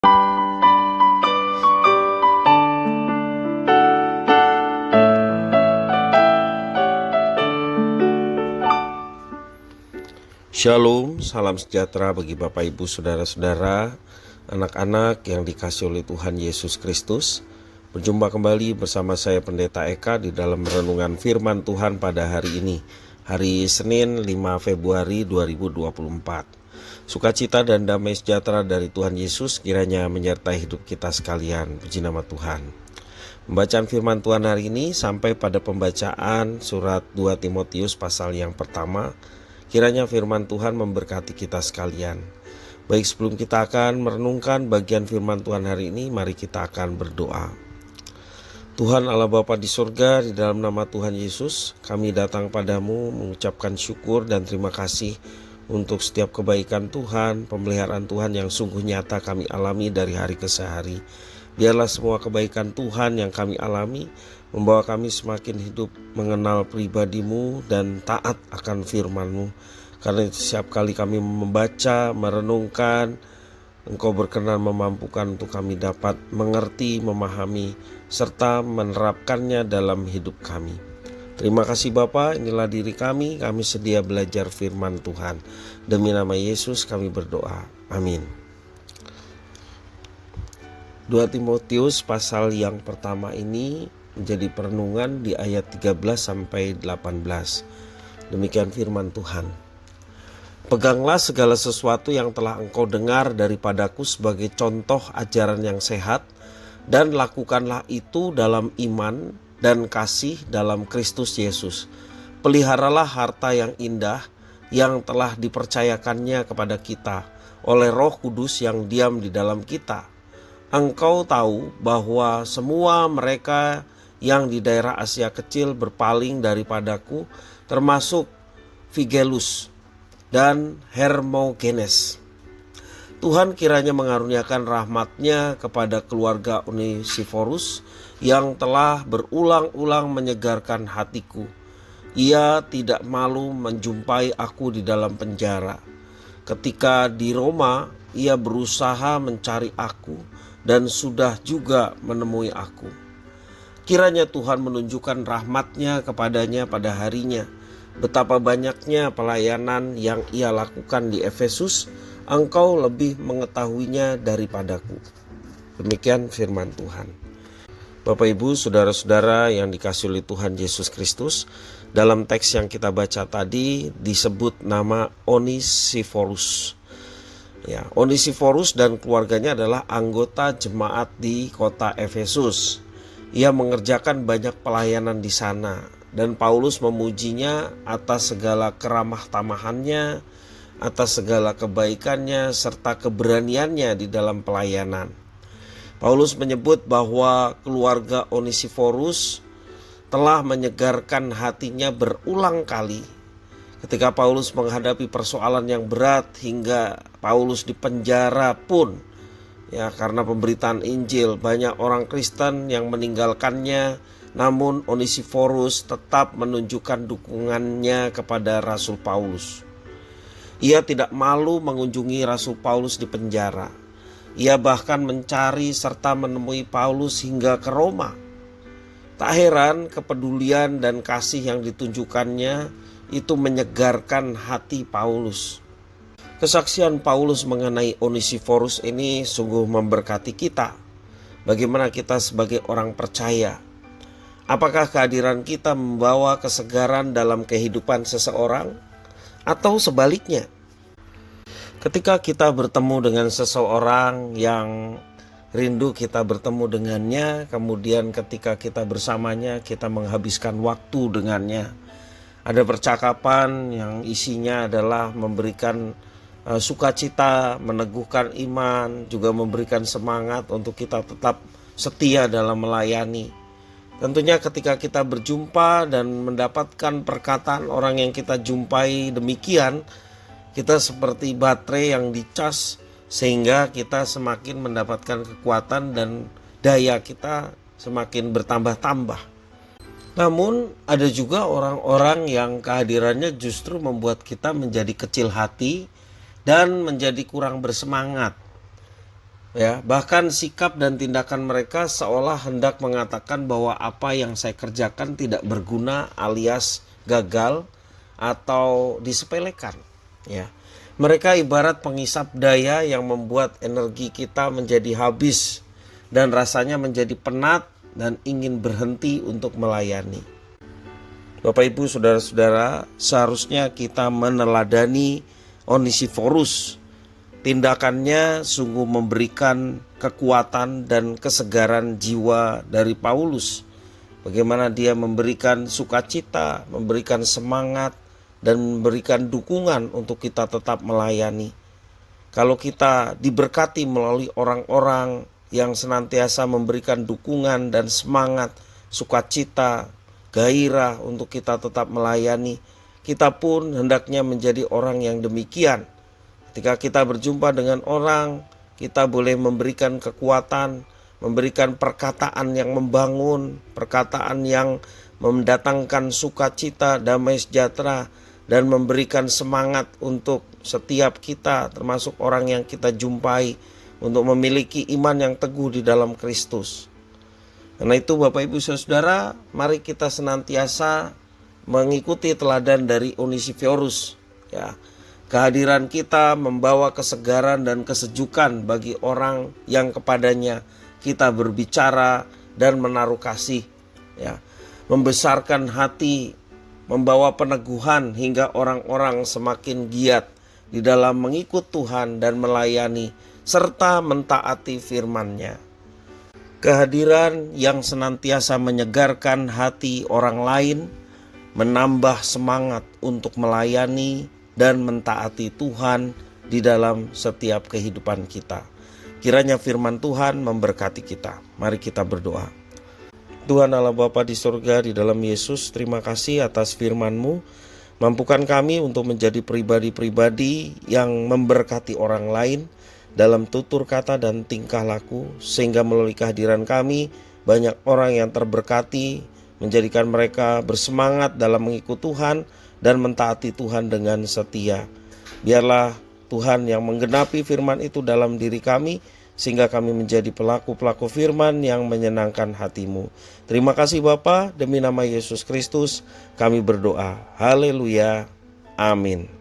Shalom, salam sejahtera bagi Bapak Ibu Saudara-saudara, anak-anak yang dikasihi oleh Tuhan Yesus Kristus. Berjumpa kembali bersama saya Pendeta Eka di dalam renungan firman Tuhan pada hari ini, hari Senin 5 Februari 2024. Sukacita dan damai sejahtera dari Tuhan Yesus kiranya menyertai hidup kita sekalian. Puji nama Tuhan. Pembacaan firman Tuhan hari ini sampai pada pembacaan surat 2 Timotius pasal yang pertama. Kiranya firman Tuhan memberkati kita sekalian. Baik, sebelum kita akan merenungkan bagian firman Tuhan hari ini, mari kita akan berdoa. Tuhan Allah Bapa di surga, di dalam nama Tuhan Yesus, kami datang padamu mengucapkan syukur dan terima kasih untuk setiap kebaikan Tuhan, pemeliharaan Tuhan yang sungguh nyata kami alami dari hari ke hari. Biarlah semua kebaikan Tuhan yang kami alami membawa kami semakin hidup mengenal pribadi-Mu dan taat akan firman-Mu. Karena itu setiap kali kami membaca, merenungkan, Engkau berkenan memampukan untuk kami dapat mengerti, memahami, serta menerapkannya dalam hidup kami. Terima kasih Bapa, inilah diri kami sedia belajar firman Tuhan. Demi nama Yesus kami berdoa, amin. 2 Timotius pasal yang pertama ini menjadi perenungan di ayat 13 sampai 18. Demikian firman Tuhan. Peganglah segala sesuatu yang telah engkau dengar daripadaku sebagai contoh ajaran yang sehat, dan lakukanlah itu dalam iman dan kasih dalam Kristus Yesus. Peliharalah harta yang indah yang telah dipercayakannya kepada kita oleh Roh Kudus yang diam di dalam kita. Engkau tahu bahwa semua mereka yang di daerah Asia Kecil berpaling daripadaku, termasuk Figelus dan Hermogenes. Tuhan kiranya mengaruniakan rahmat-Nya kepada keluarga Onesiforus yang telah berulang-ulang menyegarkan hatiku. Ia tidak malu menjumpai aku di dalam penjara. Ketika di Roma, ia berusaha mencari aku dan sudah juga menemui aku. Kiranya Tuhan menunjukkan rahmat-Nya kepadanya pada harinya. Betapa banyaknya pelayanan yang ia lakukan di Efesus, engkau lebih mengetahuinya daripadaku. Demikian firman Tuhan. Bapak Ibu, saudara-saudara yang dikasihi oleh Tuhan Yesus Kristus, dalam teks yang kita baca tadi disebut nama Onesiforus. Ya, Onesiforus dan keluarganya adalah anggota jemaat di kota Efesus. Ia mengerjakan banyak pelayanan di sana, dan Paulus memujinya atas segala keramah tamahannya, atas segala kebaikannya, serta keberaniannya di dalam pelayanan. Paulus menyebut bahwa keluarga Onesiforus telah menyegarkan hatinya berulang kali. Ketika Paulus menghadapi persoalan yang berat hingga Paulus dipenjara pun, ya, karena pemberitaan Injil, banyak orang Kristen yang meninggalkannya, namun Onesiforus tetap menunjukkan dukungannya kepada Rasul Paulus. Ia tidak malu mengunjungi Rasul Paulus di penjara. Ia bahkan mencari serta menemui Paulus hingga ke Roma. Tak heran kepedulian dan kasih yang ditunjukkannya itu menyegarkan hati Paulus. Kesaksian Paulus mengenai Onesiforus ini sungguh memberkati kita. Bagaimana kita sebagai orang percaya? Apakah kehadiran kita membawa kesegaran dalam kehidupan seseorang? Atau sebaliknya? Ketika kita bertemu dengan seseorang yang rindu kita bertemu dengannya, kemudian ketika kita bersamanya, kita menghabiskan waktu dengannya. Ada percakapan yang isinya adalah memberikan sukacita, meneguhkan iman, juga memberikan semangat untuk kita tetap setia dalam melayani. Tentunya ketika kita berjumpa dan mendapatkan perkataan orang yang kita jumpai demikian, kita seperti baterai yang dicas sehingga kita semakin mendapatkan kekuatan dan daya kita semakin bertambah-tambah. Namun ada juga orang-orang yang kehadirannya justru membuat kita menjadi kecil hati dan menjadi kurang bersemangat. Ya, bahkan sikap dan tindakan mereka seolah hendak mengatakan bahwa apa yang saya kerjakan tidak berguna alias gagal atau disepelekan. Ya, mereka ibarat pengisap daya yang membuat energi kita menjadi habis dan rasanya menjadi penat dan ingin berhenti untuk melayani. Bapak Ibu Saudara-saudara, seharusnya kita meneladani Onesiforus. Tindakannya sungguh memberikan kekuatan dan kesegaran jiwa dari Paulus. Bagaimana dia memberikan sukacita, memberikan semangat, dan memberikan dukungan untuk kita tetap melayani. Kalau kita diberkati melalui orang-orang yang senantiasa memberikan dukungan dan semangat, sukacita, gairah untuk kita tetap melayani, kita pun hendaknya menjadi orang yang demikian. Ketika kita berjumpa dengan orang, kita boleh memberikan kekuatan, memberikan perkataan yang membangun, perkataan yang mendatangkan sukacita, damai sejahtera, dan memberikan semangat untuk setiap kita, termasuk orang yang kita jumpai, untuk memiliki iman yang teguh di dalam Kristus. Karena itu Bapak Ibu Saudara, mari kita senantiasa mengikuti teladan dari Onesiforus, ya. Kehadiran kita membawa kesegaran dan kesejukan bagi orang yang kepadanya kita berbicara dan menaruh kasih, ya. Membesarkan hati, membawa peneguhan hingga orang-orang semakin giat di dalam mengikut Tuhan dan melayani serta mentaati firman-Nya. Kehadiran yang senantiasa menyegarkan hati orang lain, menambah semangat untuk melayani dan mentaati Tuhan di dalam setiap kehidupan kita. Kiranya firman Tuhan memberkati kita. Mari kita berdoa. Tuhan Allah Bapa di surga, di dalam Yesus, terima kasih atas firman-Mu. Mampukan kami untuk menjadi pribadi-pribadi yang memberkati orang lain dalam tutur kata dan tingkah laku, sehingga melalui kehadiran kami banyak orang yang terberkati, menjadikan mereka bersemangat dalam mengikut Tuhan dan mentaati Tuhan dengan setia. Biarlah Tuhan yang menggenapi firman itu dalam diri kami, sehingga kami menjadi pelaku-pelaku firman yang menyenangkan hati-Mu. Terima kasih Bapa, demi nama Yesus Kristus kami berdoa. Haleluya. Amin.